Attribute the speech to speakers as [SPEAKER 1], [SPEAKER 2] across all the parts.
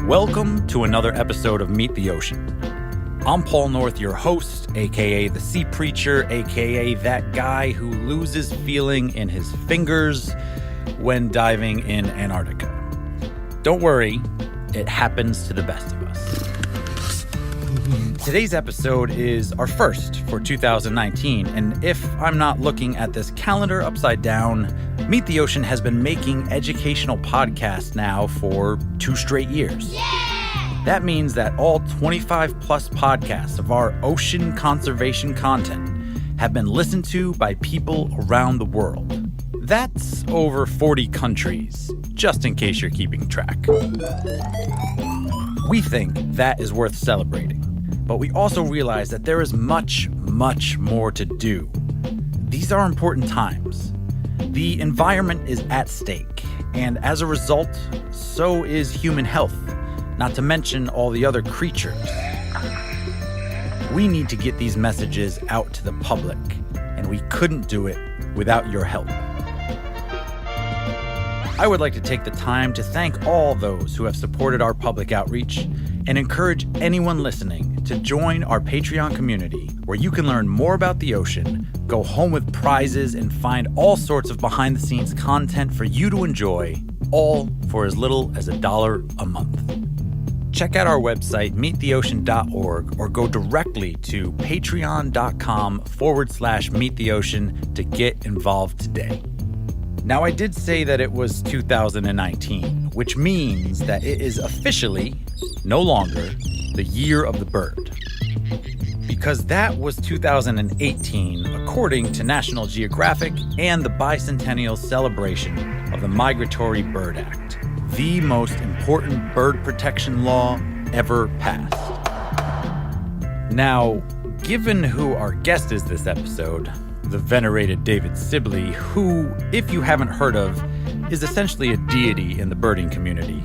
[SPEAKER 1] Welcome to another episode of Meet the Ocean. I'm Paul North, your host, aka the Sea Preacher, aka that guy who loses feeling in his fingers when diving in Antarctica. Don't worry, it happens to the best of us. Today's episode is our first for 2019, and if I'm not looking at this calendar upside down, Meet the Ocean has been making educational podcasts now for 2 straight years. Yeah! That means that all 25 plus podcasts of our ocean conservation content have been listened to by people around the world. That's over 40 countries, just in case you're keeping track. We think that is worth celebrating, but we also realize that there is much, much more to do. These are important times. The environment is at stake, and as a result, so is human health, not to mention all the other creatures. We need to get these messages out to the public, and we couldn't do it without your help. I would like to take the time to thank all those who have supported our public outreach and encourage anyone listening to join our Patreon community, where you can learn more about the ocean, go home with prizes, and find all sorts of behind-the-scenes content for you to enjoy, all for as little as $1 a month. Check out our website, meettheocean.org, or go directly to patreon.com/meettheocean to get involved today. Now, I did say that it was 2019, which means that it is officially no longer the year of the bird. Because that was 2018, according to National Geographic and the bicentennial celebration of the Migratory Bird Act, the most important bird protection law ever passed. Now, given who our guest is this episode, the venerated David Sibley, who, if you haven't heard of, is essentially a deity in the birding community,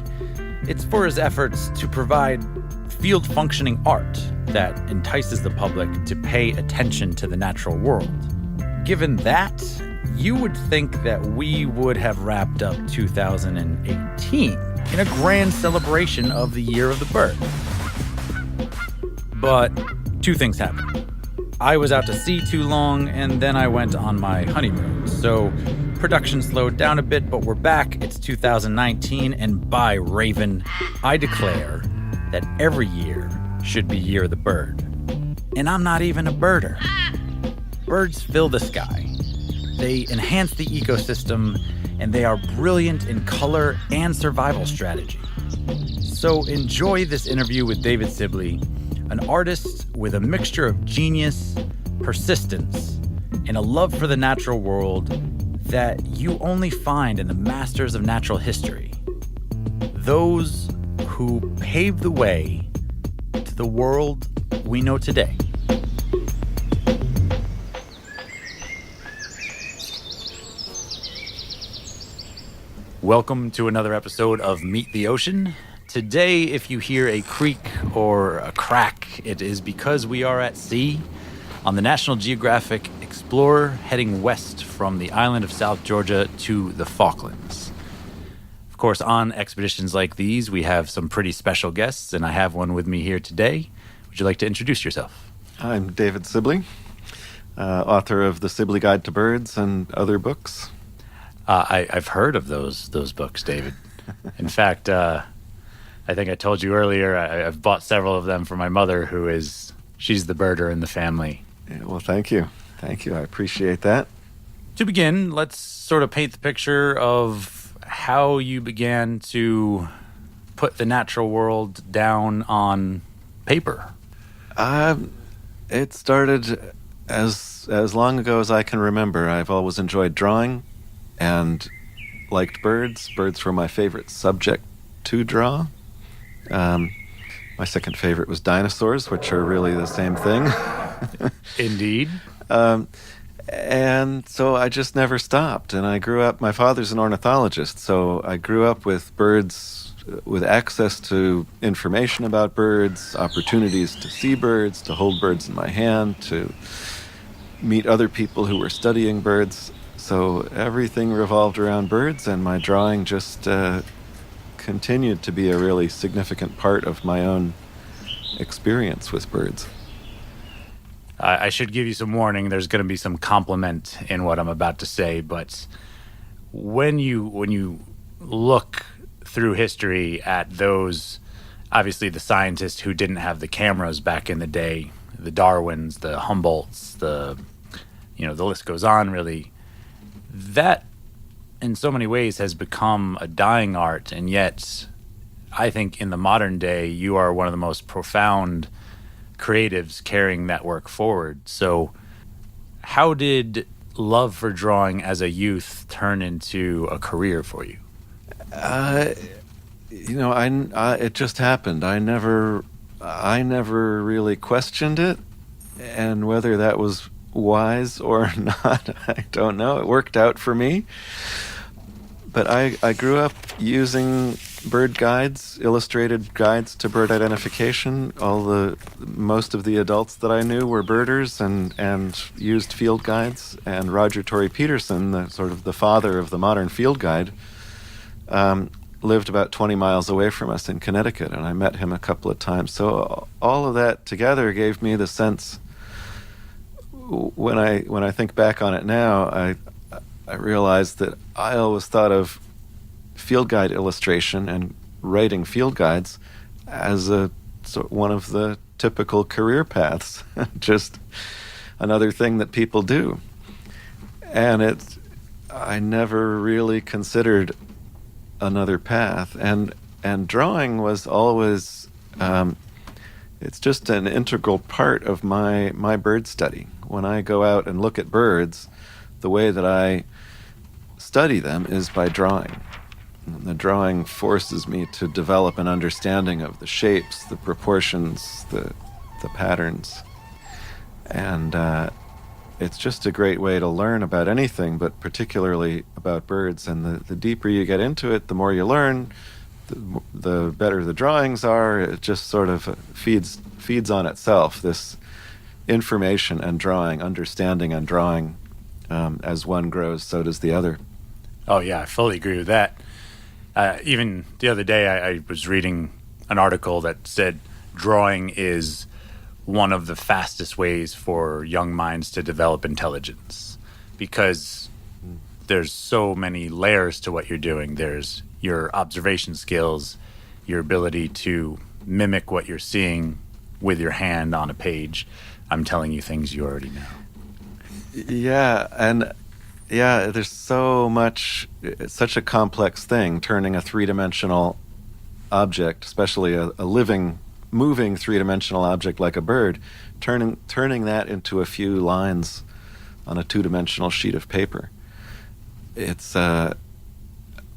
[SPEAKER 1] it's for his efforts to provide field-functioning art that entices the public to pay attention to the natural world. Given that, you would think that we would have wrapped up 2018 in a grand celebration of the Year of the Bird. But 2 things happened. I was out to sea too long, and then I went on my honeymoon. So production slowed down a bit, but we're back. It's 2019, and by Raven, I declare that every year should be Year of the Bird. And I'm not even a birder. Birds fill the sky. They enhance the ecosystem, and they are brilliant in color and survival strategy. So enjoy this interview with David Sibley, an artist with a mixture of genius, persistence, and a love for the natural world that you only find in the masters of natural history. Those who paved the way to the world we know today. Welcome to another episode of Meet the Ocean. Today, if you hear a creak or a crack, it is because we are at sea on the National Geographic Explorer heading west from the island of South Georgia to the Falklands. Of course, on expeditions like these, we have some pretty special guests, and I have one with me here today. Would you like to introduce yourself?
[SPEAKER 2] I'm David Sibley, author of The Sibley Guide to Birds and other books.
[SPEAKER 1] I've heard of those books, David. In fact, I think I told you earlier, I've bought several of them for my mother, she's the birder in the family.
[SPEAKER 2] Yeah, well, thank you. Thank you. I appreciate that.
[SPEAKER 1] To begin, let's sort of paint the picture of how you began to put the natural world down on paper.
[SPEAKER 2] It started as long ago as I can remember. I've always enjoyed drawing and liked birds. Birds were my favorite subject to draw. My second favorite was dinosaurs, which are really the same thing.
[SPEAKER 1] Indeed.
[SPEAKER 2] And so I just never stopped. And I grew up, my father's an ornithologist, so I grew up with birds, with access to information about birds, opportunities to see birds, to hold birds in my hand, to meet other people who were studying birds. So everything revolved around birds, and my drawing just continued to be a really significant part of my own experience with birds.
[SPEAKER 1] I should give you some warning. There's going to be some compliment in what I'm about to say, but when you look through history at those, obviously the scientists who didn't have the cameras back in the day, the Darwins, the Humboldts, the list goes on, really, that in so many ways has become a dying art. And yet I think in the modern day, you are one of the most profound creatives carrying that work forward. So how did love for drawing as a youth turn into a career for you?
[SPEAKER 2] It just happened. I never really questioned it, and whether that was wise or not, I don't know. It worked out for me. But I grew up using bird guides, illustrated guides to bird identification. Most of the adults that I knew were birders and used field guides. And Roger Torrey Peterson, the father of the modern field guide, lived about 20 miles away from us in Connecticut, and I met him a couple of times. So all of that together gave me the sense. When I think back on it now, I realized that I always thought of field guide illustration and writing field guides as one of the typical career paths, just another thing that people do. And I never really considered another path. And drawing was always, it's just an integral part of my bird study. When I go out and look at birds, the way that I study them is by drawing. And the drawing forces me to develop an understanding of the shapes, the proportions, the patterns. And it's just a great way to learn about anything, but particularly about birds. And the deeper you get into it, the more you learn, the better the drawings are. It just sort of feeds on itself, this information and drawing, understanding and drawing. As one grows, so does the other.
[SPEAKER 1] Oh, yeah, I fully agree with that. Even the other day, I was reading an article that said drawing is one of the fastest ways for young minds to develop intelligence, because there's so many layers to what you're doing. There's your observation skills, your ability to mimic what you're seeing with your hand on a page. I'm telling you things you already know.
[SPEAKER 2] Yeah, and there's so much. It's such a complex thing, turning a three-dimensional object, especially a living, moving three-dimensional object like a bird, turning that into a few lines on a two-dimensional sheet of paper. It's a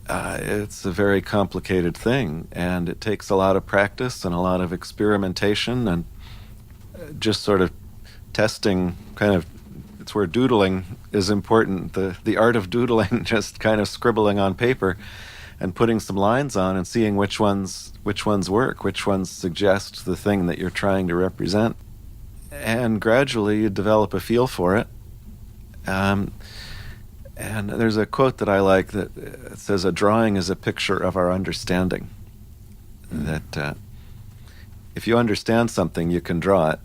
[SPEAKER 2] very complicated thing, and it takes a lot of practice and a lot of experimentation and just sort of testing, kind of. It's where doodling is important. The art of doodling, just kind of scribbling on paper and putting some lines on and seeing which ones work, which ones suggest the thing that you're trying to represent. And gradually you develop a feel for it. And there's a quote that I like that says, "A drawing is a picture of our understanding." That if you understand something, you can draw it.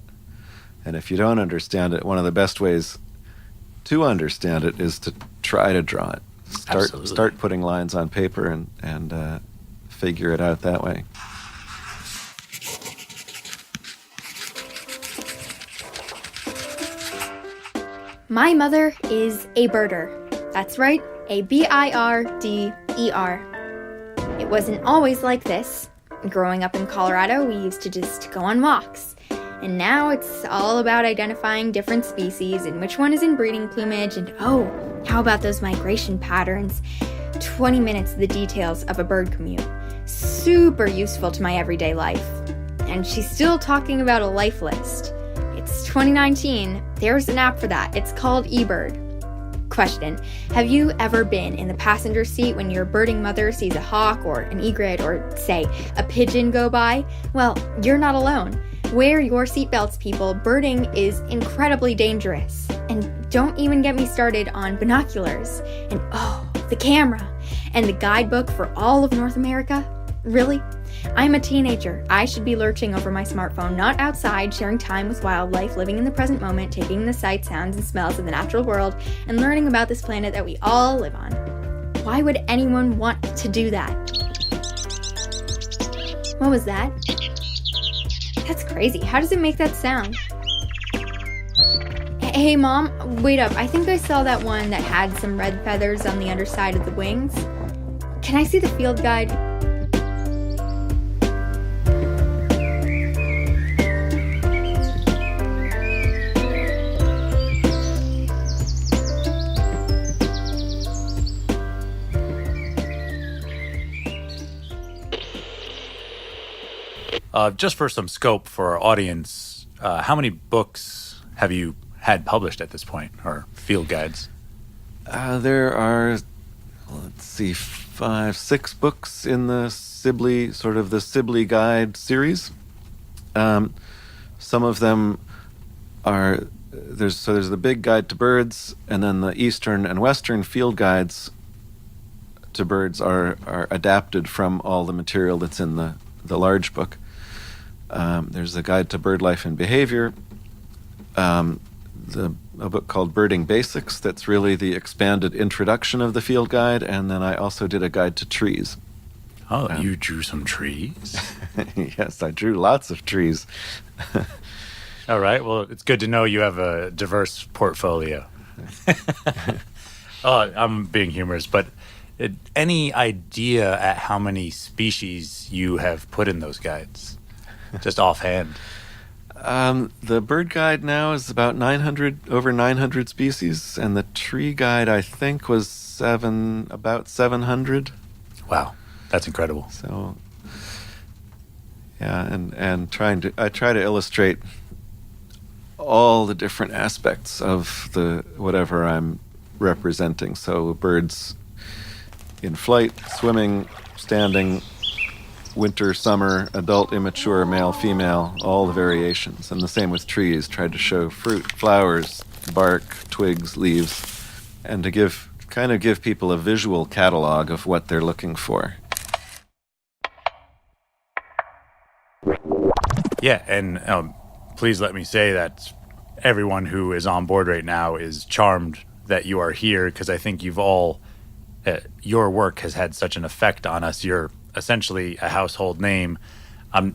[SPEAKER 2] And if you don't understand it, one of the best ways to understand it is to try to draw it. Start putting lines on paper and figure it out that way.
[SPEAKER 3] My mother is a birder. That's right, a birder. It wasn't always like this. Growing up in Colorado, we used to just go on walks. And now it's all about identifying different species and which one is in breeding plumage, and how about those migration patterns? 20 minutes of the details of a bird commute. Super useful to my everyday life. And she's still talking about a life list. It's 2019. There's an app for that. It's called eBird. Question: have you ever been in the passenger seat when your birding mother sees a hawk or an egret or, say, a pigeon go by? Well, you're not alone. Wear your seatbelts, people. Birding is incredibly dangerous. And don't even get me started on binoculars. And the camera. And the guidebook for all of North America. Really? I'm a teenager. I should be lurching over my smartphone, not outside, sharing time with wildlife, living in the present moment, taking in the sights, sounds, and smells of the natural world, and learning about this planet that we all live on. Why would anyone want to do that? What was that? That's crazy. How does it make that sound? Hey, Mom, wait up. I think I saw that one that had some red feathers on the underside of the wings. Can I see the field guide?
[SPEAKER 1] Just for some scope for our audience, how many books have you had published at this point, or field guides?
[SPEAKER 2] There are, let's see, 5, 6 books in the Sibley, sort of the Sibley Guide series. Some of them are, there's the big guide to birds, and then the eastern and western field guides to birds are adapted from all the material that's in the large book. There's a guide to bird life and behavior, a book called Birding Basics that's really the expanded introduction of the field guide, and then I also did a guide to trees.
[SPEAKER 1] Oh, you drew some trees?
[SPEAKER 2] Yes, I drew lots of trees.
[SPEAKER 1] All right, well, it's good to know you have a diverse portfolio. Oh, I'm being humorous, but any idea at how many species you have put in those guides? Just offhand.
[SPEAKER 2] The bird guide now is about over 900 species, and the tree guide, I think, was about 700.
[SPEAKER 1] Wow, that's incredible.
[SPEAKER 2] So, yeah, and I try to illustrate all the different aspects of whatever I'm representing. So birds in flight, swimming, standing, winter, summer, adult, immature, male, female, all the variations. And the same with trees, tried to show fruit, flowers, bark, twigs, leaves, and to give people a visual catalog of what they're looking for.
[SPEAKER 1] Yeah, and please let me say that everyone who is on board right now is charmed that you are here, because I think your work has had such an effect on us. You're essentially a household name. I'm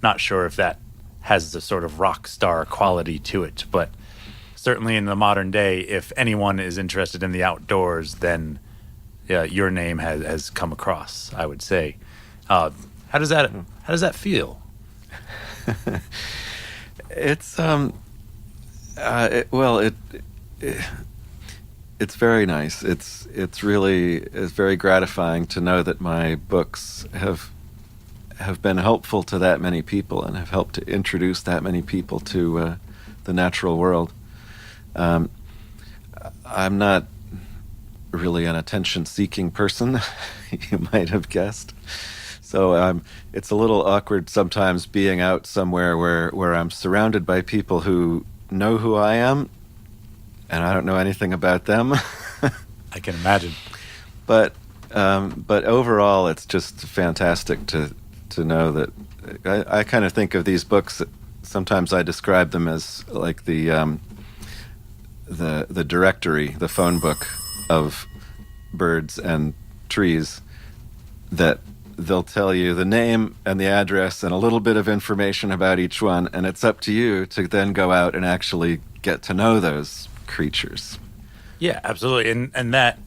[SPEAKER 1] not sure if that has the sort of rock star quality to it, but certainly in the modern day, if anyone is interested in the outdoors, then your name has come across, I would say. How does that feel?
[SPEAKER 2] It's it's very nice. It's very gratifying to know that my books have been helpful to that many people and have helped to introduce that many people to the natural world. I'm not really an attention-seeking person, you might have guessed. So it's a little awkward sometimes being out somewhere where I'm surrounded by people who know who I am, and I don't know anything about them.
[SPEAKER 1] I can imagine.
[SPEAKER 2] But overall, it's just fantastic to know that I kind of think of these books. Sometimes I describe them as like the directory, the phone book of birds and trees, that they'll tell you the name and the address and a little bit of information about each one, and it's up to you to then go out and actually get to know those creatures.
[SPEAKER 1] Yeah, absolutely. And that,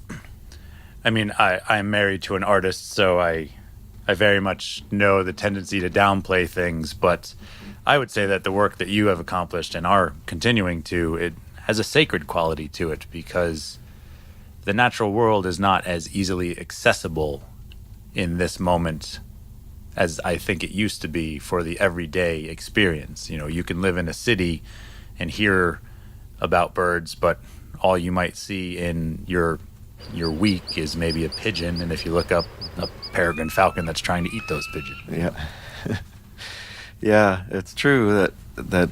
[SPEAKER 1] I mean, I'm married to an artist, so I very much know the tendency to downplay things, but I would say that the work that you have accomplished and are continuing to, it has a sacred quality to it, because the natural world is not as easily accessible in this moment as I think it used to be for the everyday experience. You know, you can live in a city and hear about birds, but all you might see in your week is maybe a pigeon, and if you look up, a peregrine falcon that's trying to eat those pigeons.
[SPEAKER 2] Yeah. Yeah, it's true that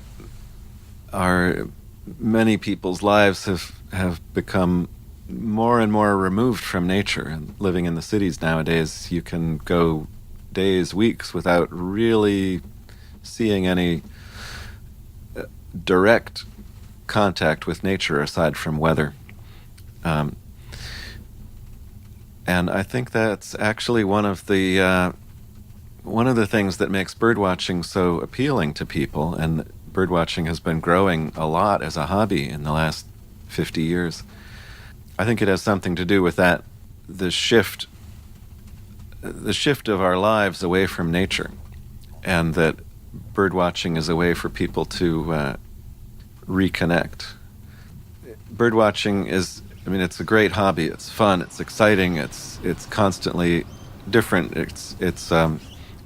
[SPEAKER 2] many people's lives have become more and more removed from nature. And living in the cities nowadays, you can go days, weeks without really seeing any direct contact with nature aside from weather. And I think that's actually one of the things that makes birdwatching so appealing to people. And birdwatching has been growing a lot as a hobby in the last 50 years. I think it has something to do with that, the shift of our lives away from nature, and that birdwatching is a way for people to reconnect. Birdwatching is, it's a great hobby. It's fun. It's exciting. It's constantly different. It's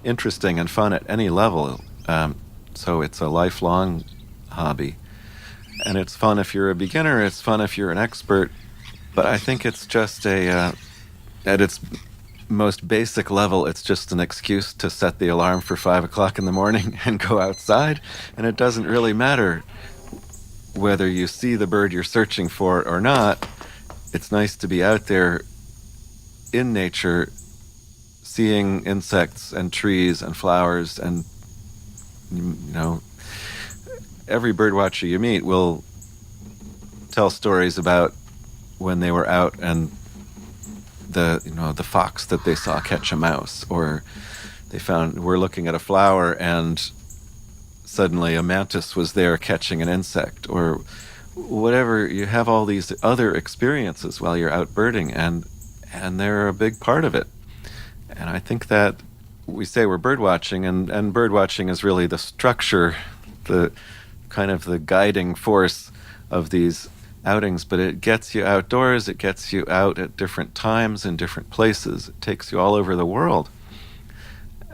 [SPEAKER 2] interesting and fun at any level. So it's a lifelong hobby, and it's fun if you're a beginner. It's fun if you're an expert. But I think it's just at its most basic level, it's just an excuse to set the alarm for 5 o'clock in the morning and go outside. And it doesn't really matter whether you see the bird you're searching for or not. It's nice to be out there in nature, seeing insects and trees and flowers, and every birdwatcher you meet will tell stories about when they were out and the fox that they saw catch a mouse, or we're looking at a flower and suddenly a mantis was there catching an insect, or whatever. You have all these other experiences while you're out birding, and they're a big part of it. And I think that we say we're birdwatching, and birdwatching is really the structure, the kind of the guiding force of these outings, but it gets you outdoors, it gets you out at different times in different places, it takes you all over the world.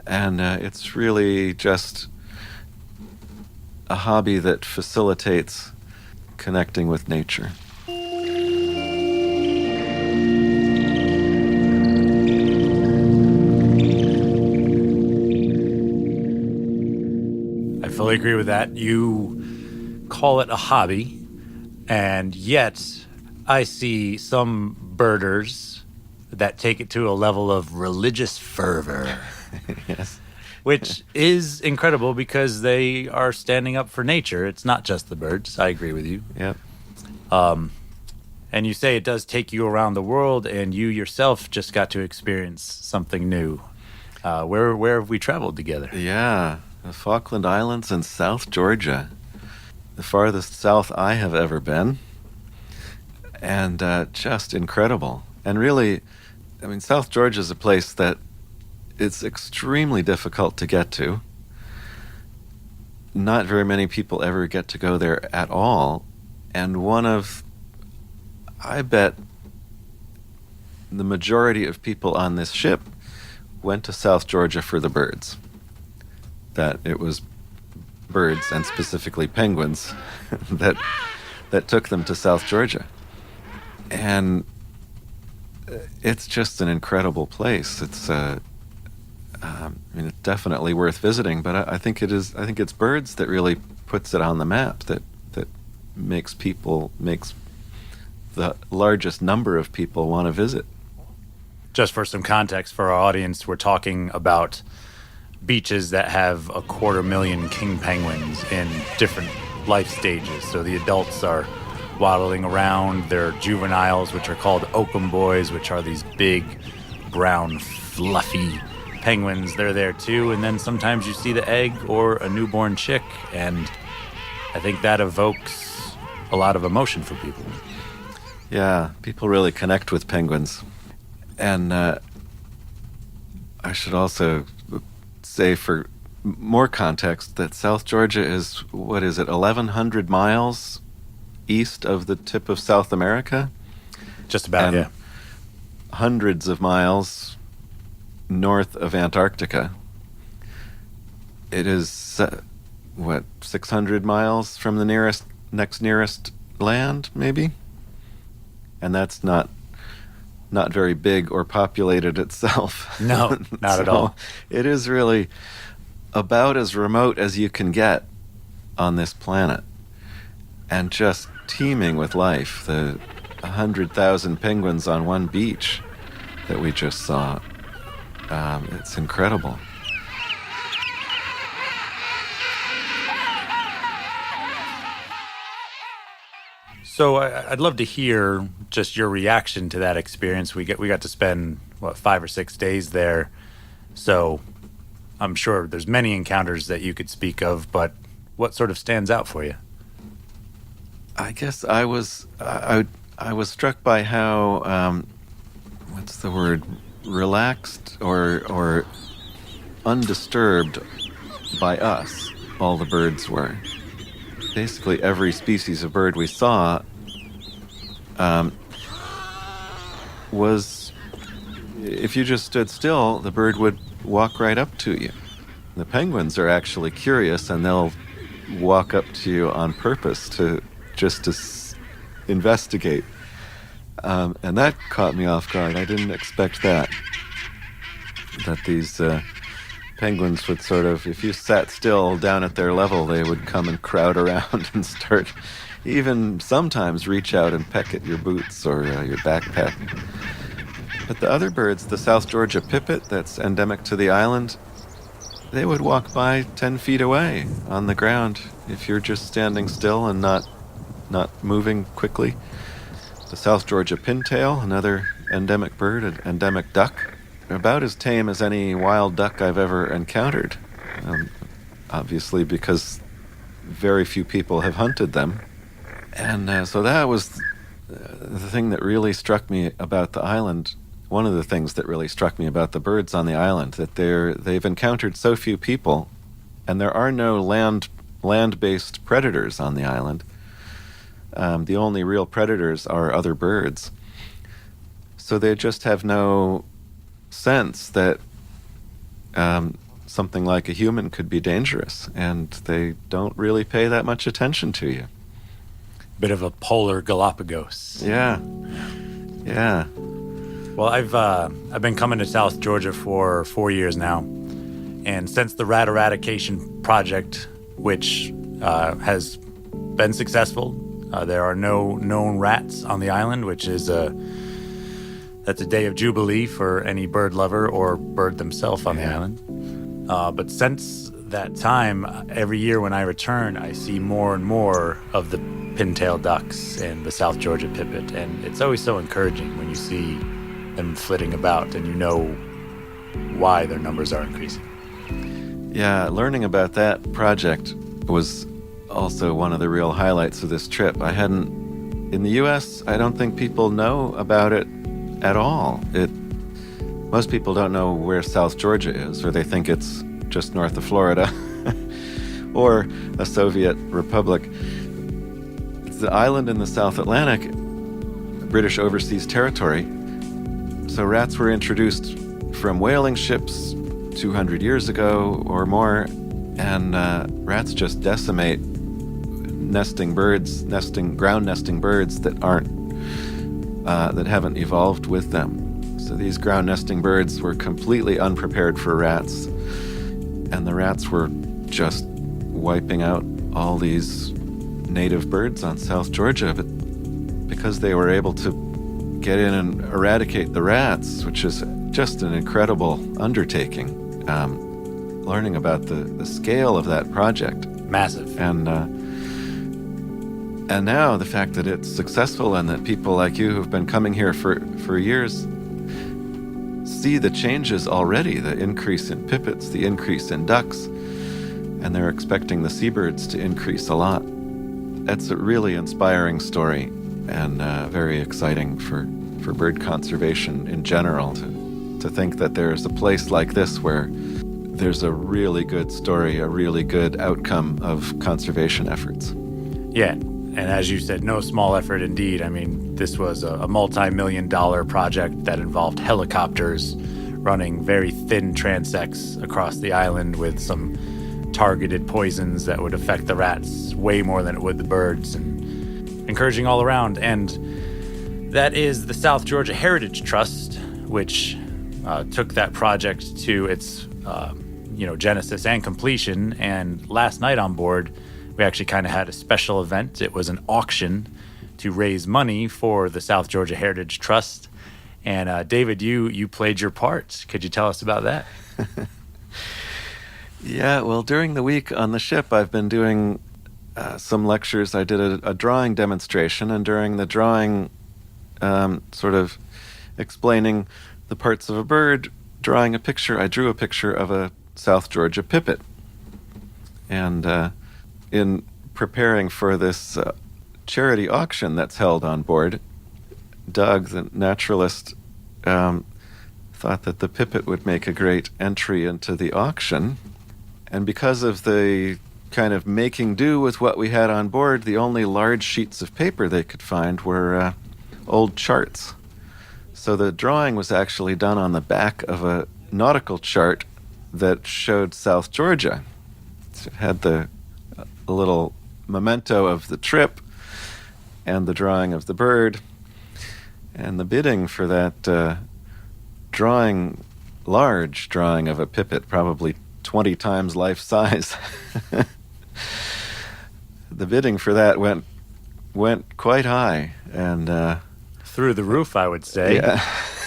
[SPEAKER 2] And it's really just a hobby that facilitates connecting with nature.
[SPEAKER 1] I fully agree with that. You call it a hobby, and yet I see some birders that take it to a level of religious fervor.
[SPEAKER 2] Yes.
[SPEAKER 1] Which is incredible because they are standing up for nature. It's not just the birds. I agree with you.
[SPEAKER 2] Yep.
[SPEAKER 1] And you say it does take you around the world, and you yourself just got to experience something new. Where have we traveled together?
[SPEAKER 2] Yeah, the Falkland Islands and South Georgia. The farthest south I have ever been. And just incredible. And really, South Georgia is a place that it's extremely difficult to get to. Not very many people ever get to go there at all. And I bet the majority of people on this ship went to South Georgia for the birds. That it was birds, and specifically penguins, that took them to South Georgia. And it's just an incredible place. It's it's definitely worth visiting, but I think it's birds that really puts it on the map, that makes the largest number of people want to visit.
[SPEAKER 1] Just for some context for our audience, we're talking about beaches that have 250,000 king penguins in different life stages. So the adults are waddling around. They're juveniles, which are called oakum boys, which are these big, brown, fluffy penguins. They're there too. And then sometimes you see the egg or a newborn chick, and I think that evokes a lot of emotion for people.
[SPEAKER 2] Yeah, people really connect with penguins. And I should also say, for more context, that South Georgia is, 1,100 miles east of the tip of South America?
[SPEAKER 1] Just about,
[SPEAKER 2] and
[SPEAKER 1] yeah.
[SPEAKER 2] Hundreds of miles north of Antarctica. It is, 600 miles from the next nearest land, maybe? And that's not very big or populated itself.
[SPEAKER 1] No, not at all.
[SPEAKER 2] It is really about as remote as you can get on this planet, and just teeming with life. The 100,000 penguins on one beach that we just saw. It's incredible.
[SPEAKER 1] So I'd love to hear just your reaction to that experience. We got to spend 5 or 6 days there, so I'm sure there's many encounters that you could speak of. But what sort of stands out for you?
[SPEAKER 2] I guess I was struck by how what's the word, relaxed or undisturbed by us all the birds were. Basically every species of bird we saw was, if you just stood still, the bird would walk right up to you. The penguins are actually curious, and they'll walk up to you on purpose to investigate. And that caught me off guard. I didn't expect that these penguins would sort of, if you sat still down at their level, they would come and crowd around and start, even sometimes reach out and peck at your boots or your backpack. But the other birds, the South Georgia pipit that's endemic to the island, they would walk by 10 feet away on the ground if you're just standing still and not moving quickly. The South Georgia pintail, another endemic bird, an endemic duck, about as tame as any wild duck I've ever encountered. Obviously because very few people have hunted them. And so that was the thing that really struck me about the island. One of the things that really struck me about the birds on the island, that they've encountered so few people, and there are no land-based predators on the island. The only real predators are other birds. So they just have no sense that something like a human could be dangerous, and they don't really pay that much attention to you.
[SPEAKER 1] Bit of a polar Galapagos.
[SPEAKER 2] Yeah.
[SPEAKER 1] Well, I've been coming to South Georgia for 4 years now, and since the rat eradication project, which has been successful, there are no known rats on the island, which is that's a day of jubilee for any bird lover or bird themselves on the island. But since that time, every year when I return, I see more and more of the pintail ducks and the South Georgia pipit, and it's always so encouraging when you see them flitting about and you know why their numbers are increasing.
[SPEAKER 2] Yeah, learning about that project was also one of the real highlights of this trip. In the U.S., I don't think people know about it at all. Most people don't know where South Georgia is, or they think it's just north of Florida or a Soviet republic. It's the island in the South Atlantic, British overseas territory. So rats were introduced from whaling ships 200 years ago or more, and rats just decimate ground nesting birds that haven't evolved with them. So these ground nesting birds were completely unprepared for rats, and the rats were just wiping out all these native birds on South Georgia. But because they were able to get in and eradicate the rats, which is just an incredible undertaking, learning about the scale of that project.
[SPEAKER 1] Massive.
[SPEAKER 2] And now the fact that it's successful and that people like you who've been coming here for years see the changes already, the increase in pipits, the increase in ducks, and they're expecting the seabirds to increase a lot. That's a really inspiring story, and very exciting for bird conservation in general, to think that there's a place like this where there's a really good story, a really good outcome of conservation efforts.
[SPEAKER 1] Yeah. And as you said, no small effort indeed. I mean, this was a multi-million-dollar project that involved helicopters running very thin transects across the island with some targeted poisons that would affect the rats way more than it would the birds, and encouraging all around. And that is the South Georgia Heritage Trust, which took that project to its genesis and completion. And last night on board, we actually kind of had a special event. It was an auction to raise money for the South Georgia Heritage Trust. And David, you played your part. Could you tell us about that?
[SPEAKER 2] Yeah, well, during the week on the ship, I've been doing some lectures. I did a drawing demonstration, and during the drawing, sort of explaining the parts of a bird, drawing a picture, I drew a picture of a South Georgia pipit. And in preparing for this charity auction that's held on board, Doug, the naturalist, thought that the pipit would make a great entry into the auction. And because of the kind of making do with what we had on board, the only large sheets of paper they could find were old charts. So the drawing was actually done on the back of a nautical chart that showed South Georgia. It had a little memento of the trip and the drawing of the bird. And the bidding for that large drawing of a pipit, probably 20 times life size, the bidding for that went quite high, and
[SPEAKER 1] Through the roof, I would say.
[SPEAKER 2] yeah,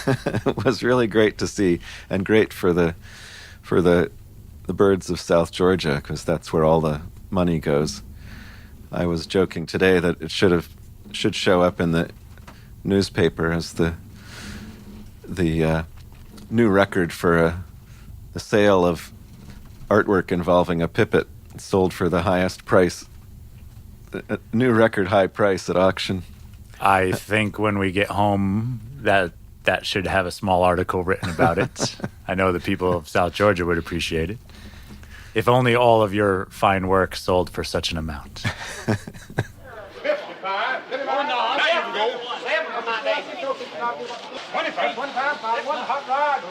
[SPEAKER 2] it was really great to see, and great for the birds of South Georgia, because that's where all the money goes. I was joking today that it should show up in the newspaper as the new record for the sale of artwork involving a pipit sold for the highest price, a new record high price at auction.
[SPEAKER 1] I think when we get home, that should have a small article written about it. I know the people of South Georgia would appreciate it. If only all of your fine work sold for such an amount.
[SPEAKER 4] 55. There you go. 25. 25. One hot rod.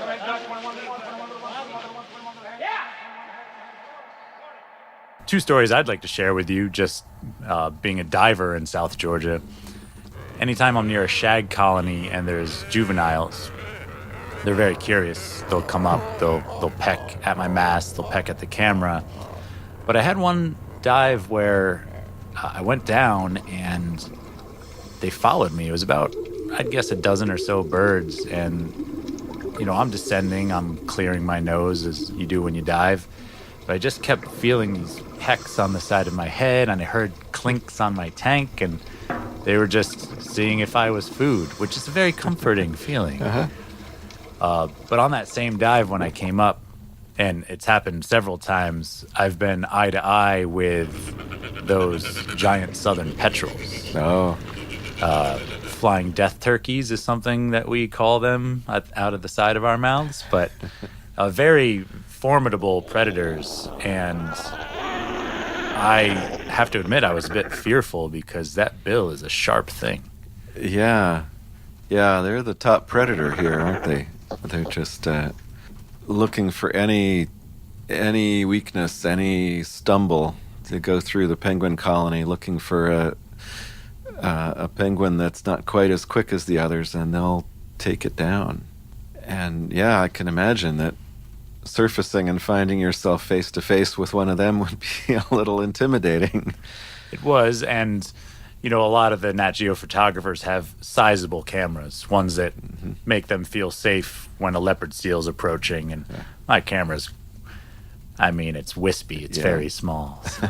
[SPEAKER 4] Yeah.
[SPEAKER 1] Two stories I'd like to share with you, just being a diver in South Georgia. Anytime I'm near a shag colony and there's juveniles, they're very curious. They'll come up, they'll peck at my mast, they'll peck at the camera. But I had one dive where I went down and they followed me. It was about, I'd guess, a dozen or so birds. And, I'm descending, I'm clearing my nose as you do when you dive. But I just kept feeling these pecks on the side of my head, and I heard clinks on my tank, and they were just seeing if I was food, which is a very comforting feeling. But on that same dive when I came up, and it's happened several times, I've been eye to eye with those giant southern petrels.
[SPEAKER 2] Oh,
[SPEAKER 1] Flying death turkeys is something that we call them out of the side of our mouths, but very formidable predators. And I have to admit I was a bit fearful because that bill is a sharp thing.
[SPEAKER 2] yeah, they're the top predator here, aren't they? They're just looking for any weakness, any stumble to go through the penguin colony, looking for a penguin that's not quite as quick as the others, and they'll take it down. And yeah, I can imagine that surfacing and finding yourself face to face with one of them would be a little intimidating.
[SPEAKER 1] It was, and a lot of the Nat Geo photographers have sizable cameras, ones that make them feel safe when a leopard seal's approaching. And my camera's, it's wispy. It's very small. So.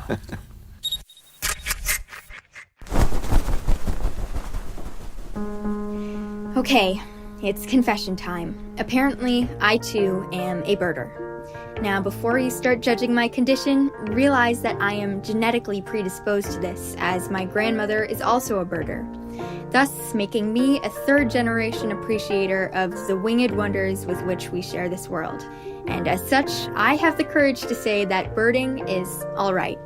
[SPEAKER 3] Okay, it's confession time. Apparently, I too am a birder. Now, before you start judging my condition, realize that I am genetically predisposed to this, as my grandmother is also a birder, thus making me a third-generation appreciator of the winged wonders with which we share this world. And as such, I have the courage to say that birding is alright.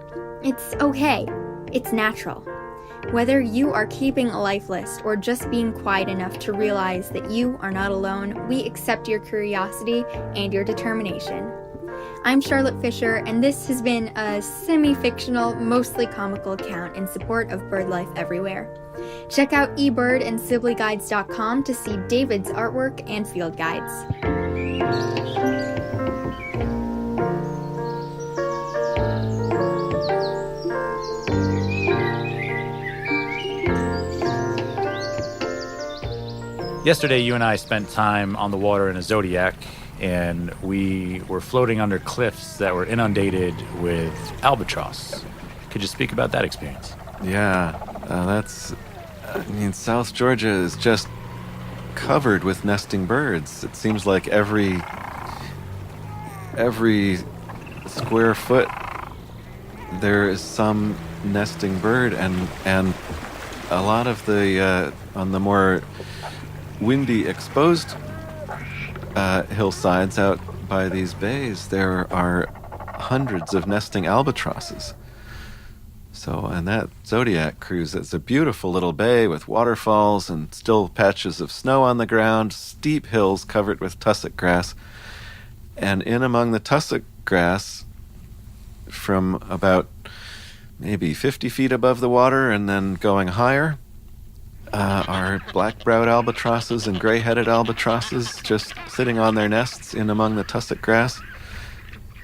[SPEAKER 3] It's okay. It's natural. Whether you are keeping a life list or just being quiet enough to realize that you are not alone, we accept your curiosity and your determination. I'm Charlotte Fisher, and this has been a semi-fictional, mostly comical account in support of bird life everywhere. Check out eBird and SibleyGuides.com to see David's artwork and field guides.
[SPEAKER 1] Yesterday, you and I spent time on the water in a Zodiac, and we were floating under cliffs that were inundated with albatross. Could you speak about that experience?
[SPEAKER 2] Yeah, South Georgia is just covered with nesting birds. It seems like every square foot there is some nesting bird, and a lot of the on the more windy exposed hillsides out by these bays, there are hundreds of nesting albatrosses. So, and that Zodiac Cruise, it's a beautiful little bay with waterfalls and still patches of snow on the ground, steep hills covered with tussock grass. And in among the tussock grass, from about maybe 50 feet above the water and then going higher, are black-browed albatrosses and gray-headed albatrosses just sitting on their nests in among the tussock grass.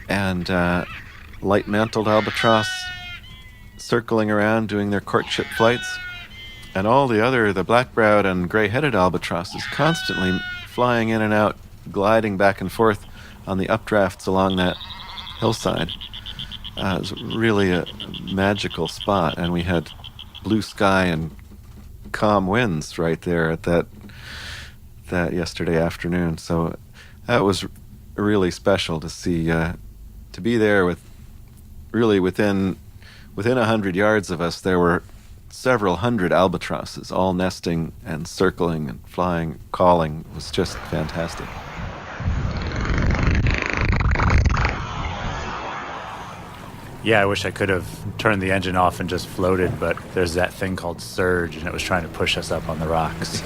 [SPEAKER 2] And light-mantled albatross circling around doing their courtship flights, and all the black-browed and gray-headed albatrosses constantly flying in and out, gliding back and forth on the updrafts along that hillside. It was really a magical spot, and we had blue sky and calm winds right there at that yesterday afternoon. So that was really special to see, to be there with really within 100 yards of us. There were several hundred albatrosses all nesting and circling and flying, calling. It was just fantastic.
[SPEAKER 1] Yeah, I wish I could have turned the engine off and just floated, but there's that thing called surge, and it was trying to push us up on the rocks.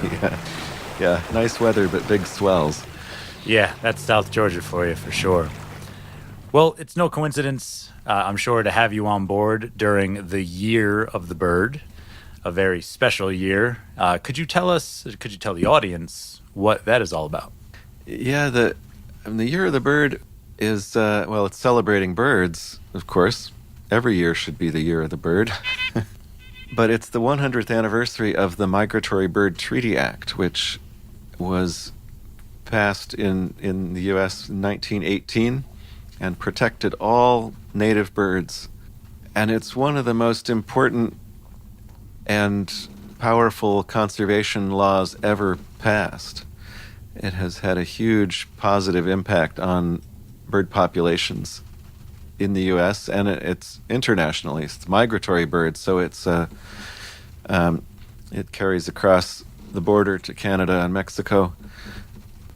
[SPEAKER 2] Yeah, nice weather, but big swells.
[SPEAKER 1] Yeah, that's South Georgia for you, for sure. Well, it's no coincidence, I'm sure, to have you on board during the Year of the Bird, a very special year. Could you tell the audience what that is all about?
[SPEAKER 2] Yeah, the Year of the Bird is, it's celebrating birds, of course. Every year should be the Year of the Bird. But it's the 100th anniversary of the Migratory Bird Treaty Act, which was passed in the U.S. in 1918 and protected all native birds. And it's one of the most important and powerful conservation laws ever passed. It has had a huge positive impact on bird populations in the U.S. and it's internationally. It's migratory birds, so it carries across the border to Canada and Mexico.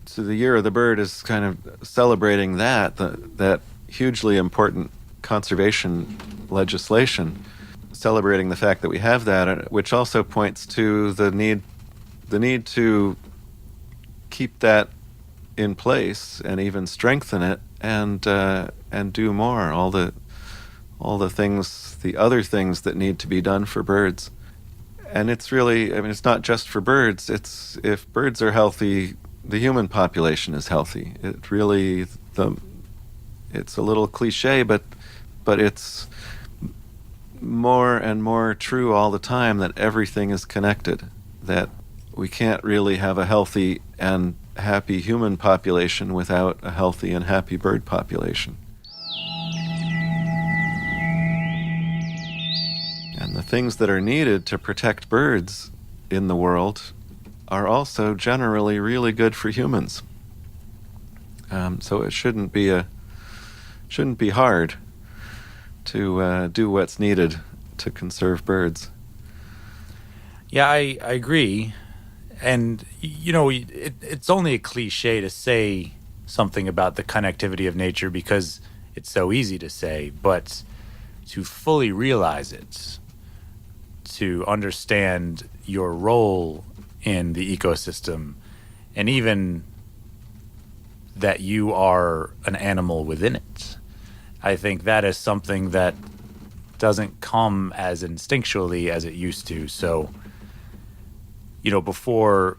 [SPEAKER 2] So the Year of the Bird is kind of celebrating that hugely important conservation legislation, celebrating the fact that we have that, which also points to the need to keep that in place and even strengthen it and do more. All the things, the other things that need to be done for birds. And it's really, it's not just for birds. It's, if birds are healthy, the human population is healthy. It really, it's a little cliche, but it's more and more true all the time that everything is connected, that we can't really have a healthy and happy human population without a healthy and happy bird population. And the things that are needed to protect birds in the world are also generally really good for humans. So it shouldn't be hard to do what's needed to conserve birds.
[SPEAKER 1] Yeah, I agree. And, it's only a cliche to say something about the connectivity of nature because it's so easy to say, but to fully realize it, to understand your role in the ecosystem, and even that you are an animal within it, I think that is something that doesn't come as instinctually as it used to. So, before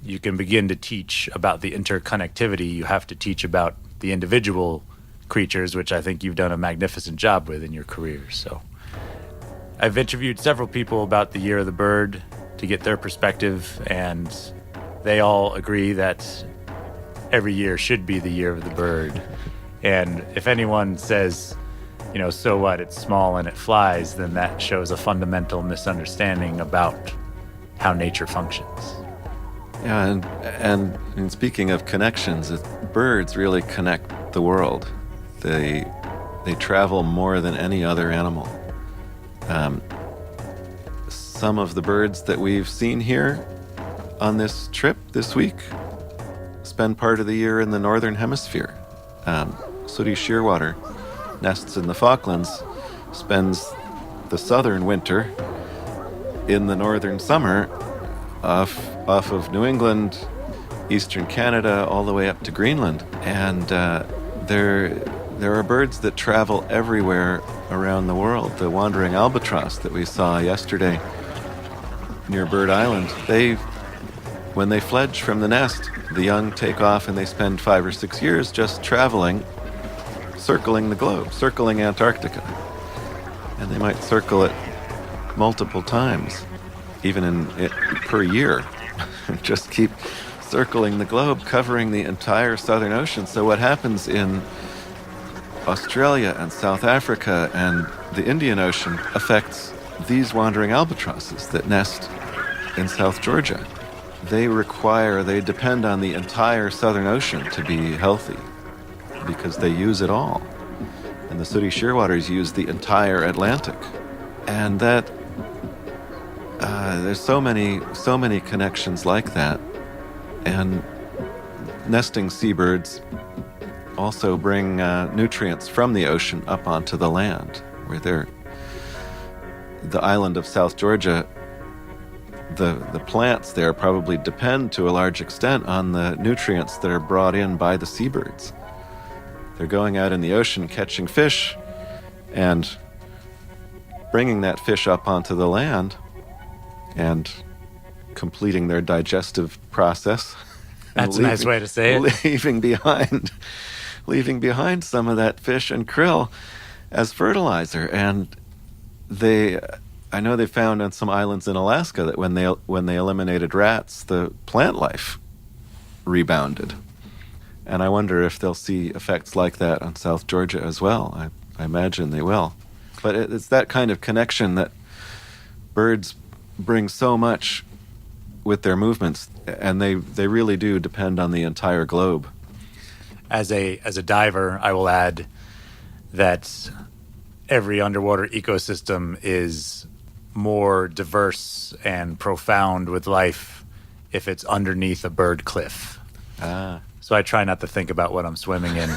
[SPEAKER 1] you can begin to teach about the interconnectivity, you have to teach about the individual creatures, which I think you've done a magnificent job with in your career. So I've interviewed several people about the Year of the Bird to get their perspective, and they all agree that every year should be the year of the bird. And if anyone says, so what, it's small and it flies, then that shows a fundamental misunderstanding about how nature functions.
[SPEAKER 2] Yeah, and speaking of connections, birds really connect the world. They travel more than any other animal. Some of the birds that we've seen here on this trip this week spend part of the year in the northern hemisphere. Sooty shearwater nests in the Falklands, spends the southern winter in the northern summer off of New England, eastern Canada, all the way up to Greenland. And there are birds that travel everywhere around the world. The wandering albatross that we saw yesterday near Bird Island, when they fledge from the nest, the young take off and they spend 5 or 6 years just traveling, circling the globe, circling Antarctica. And they might circle it multiple times, even per year. Just keep circling the globe, covering the entire Southern Ocean. So what happens in Australia and South Africa and the Indian Ocean affects these wandering albatrosses that nest in South Georgia. They depend on the entire Southern Ocean to be healthy because they use it all. And the sooty shearwaters use the entire Atlantic. And that, there's so many connections like that. And nesting seabirds also bring nutrients from the ocean up onto the land, where the island of South Georgia, the plants there probably depend to a large extent on the nutrients that are brought in by the seabirds. They're going out in the ocean catching fish and bringing that fish up onto the land and completing their digestive process.
[SPEAKER 1] That's a nice way to say it.
[SPEAKER 2] Leaving behind some of that fish and krill as fertilizer. And I know they found on some islands in Alaska that when they eliminated rats, the plant life rebounded. And I wonder if they'll see effects like that on South Georgia as well. I imagine they will. But it's that kind of connection that birds bring so much with their movements, and they really do depend on the entire globe.
[SPEAKER 1] As a diver, I will add that every underwater ecosystem is more diverse and profound with life if it's underneath a bird cliff. So I try not to think about what I'm swimming in.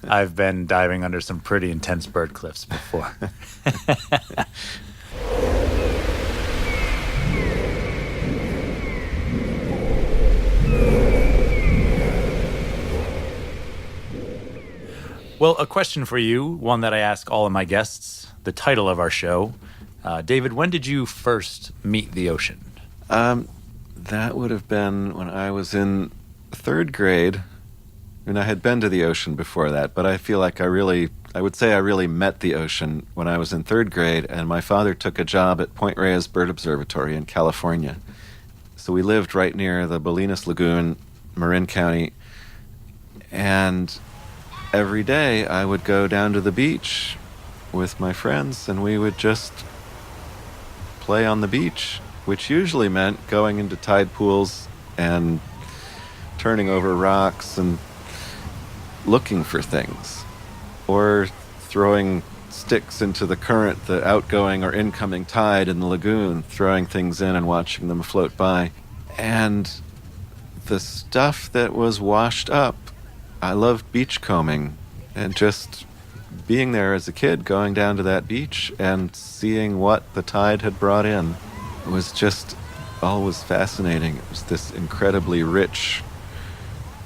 [SPEAKER 1] I've been diving under some pretty intense bird cliffs before. Well, a question for you, one that I ask all of my guests, the title of our show. David, when did you first meet the ocean?
[SPEAKER 2] That would have been when I was in 3rd grade. And I had been to the ocean before that, but I feel like I would say I really met the ocean when I was in 3rd grade, and my father took a job at Point Reyes Bird Observatory in California. So we lived right near the Bolinas Lagoon, Marin County, and every day I would go down to the beach with my friends, and we would just play on the beach, which usually meant going into tide pools and turning over rocks and looking for things, or throwing sticks into the current, the outgoing or incoming tide in the lagoon, throwing things in and watching them float by. And the stuff that was washed up, I loved beachcombing, and just being there as a kid, going down to that beach and seeing what the tide had brought in was just always fascinating. It was this incredibly rich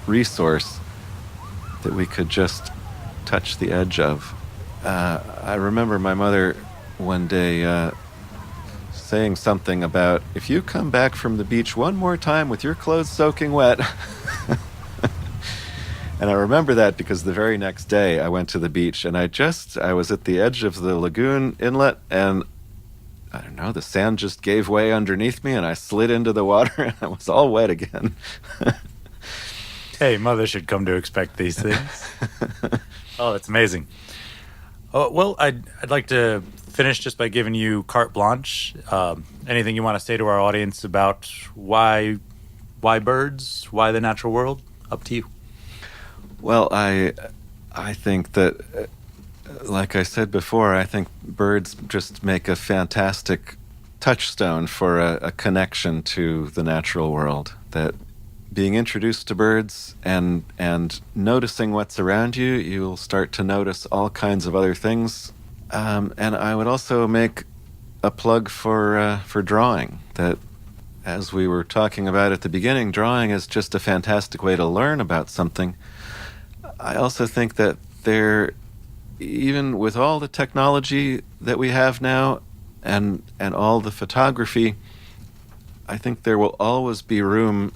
[SPEAKER 2] resource that we could just touch the edge of. I remember my mother one day saying something about, if you come back from the beach one more time with your clothes soaking wet. And I remember that because the very next day I went to the beach, and I was at the edge of the lagoon inlet, and I don't know, the sand just gave way underneath me and I slid into the water and I was all wet again.
[SPEAKER 1] Hey, mother should come to expect these things. Oh, that's amazing. Oh, well, I'd like to finish just by giving you carte blanche. Anything you want to say to our audience about why birds, why the natural world? Up to you.
[SPEAKER 2] Well, I think that, like I said before, I think birds just make a fantastic touchstone for a connection to the natural world. That being introduced to birds and noticing what's around you, you'll start to notice all kinds of other things. And I would also make a plug for drawing. That, as we were talking about at the beginning, drawing is just a fantastic way to learn about something. I also think that even with all the technology that we have now and all the photography, I think there will always be room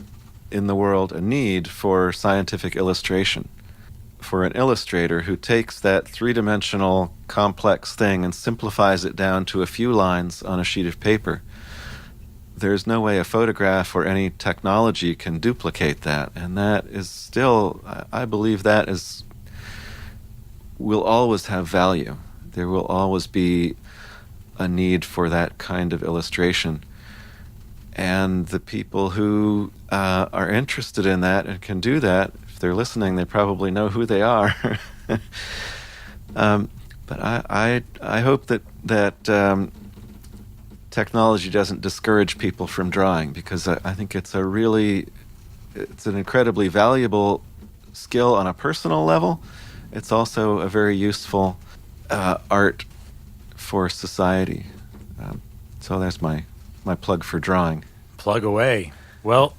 [SPEAKER 2] in the world, a need for scientific illustration, for an illustrator who takes that three-dimensional complex thing and simplifies it down to a few lines on a sheet of paper. There's no way a photograph or any technology can duplicate that, and that is still, I believe that will always have value. There will always be a need for that kind of illustration. And the people who are interested in that and can do that, if they're listening, they probably know who they are. But I hope that technology doesn't discourage people from drawing, because I think it's an incredibly valuable skill on a personal level. It's also a very useful art for society. So that's my plug for drawing.
[SPEAKER 1] Plug away. Well,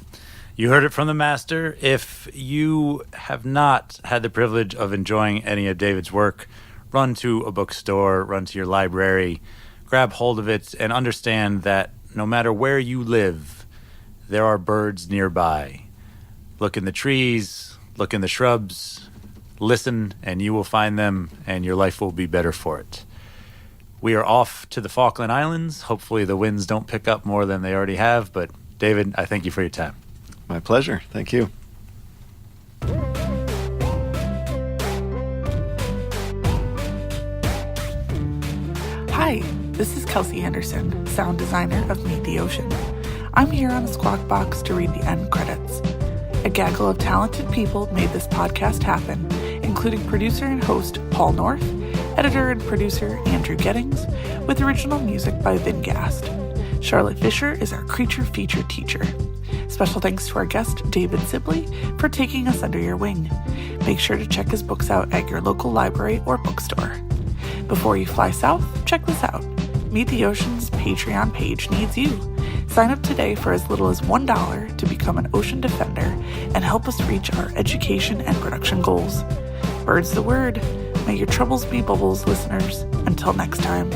[SPEAKER 1] you heard it from the master. If you have not had the privilege of enjoying any of David's work, run to a bookstore, run to your library, grab hold of it, and understand that no matter where you live, there are birds nearby. Look in the trees, look in the shrubs, listen, and you will find them, and your life will be better for it. We are off to the Falkland Islands. Hopefully the winds don't pick up more than they already have, but David, I thank you for your time.
[SPEAKER 2] My pleasure. Thank you.
[SPEAKER 5] Hi, this is Kelsey Anderson, sound designer of Meet the Ocean. I'm here on a Squawk Box to read the end credits. A gaggle of talented people made this podcast happen, including producer and host Paul North, editor and producer Andrew Gettings, with original music by Vin Gast. Charlotte Fisher is our creature feature teacher. Special thanks to our guest, David Sibley, for taking us under your wing. Make sure to check his books out at your local library or bookstore. Before you fly south, check this out. Meet the Ocean's Patreon page needs you. Sign up today for as little as $1 to become an ocean defender and help us reach our education and production goals. Bird's the word. May your troubles be bubbles, listeners. Until next time.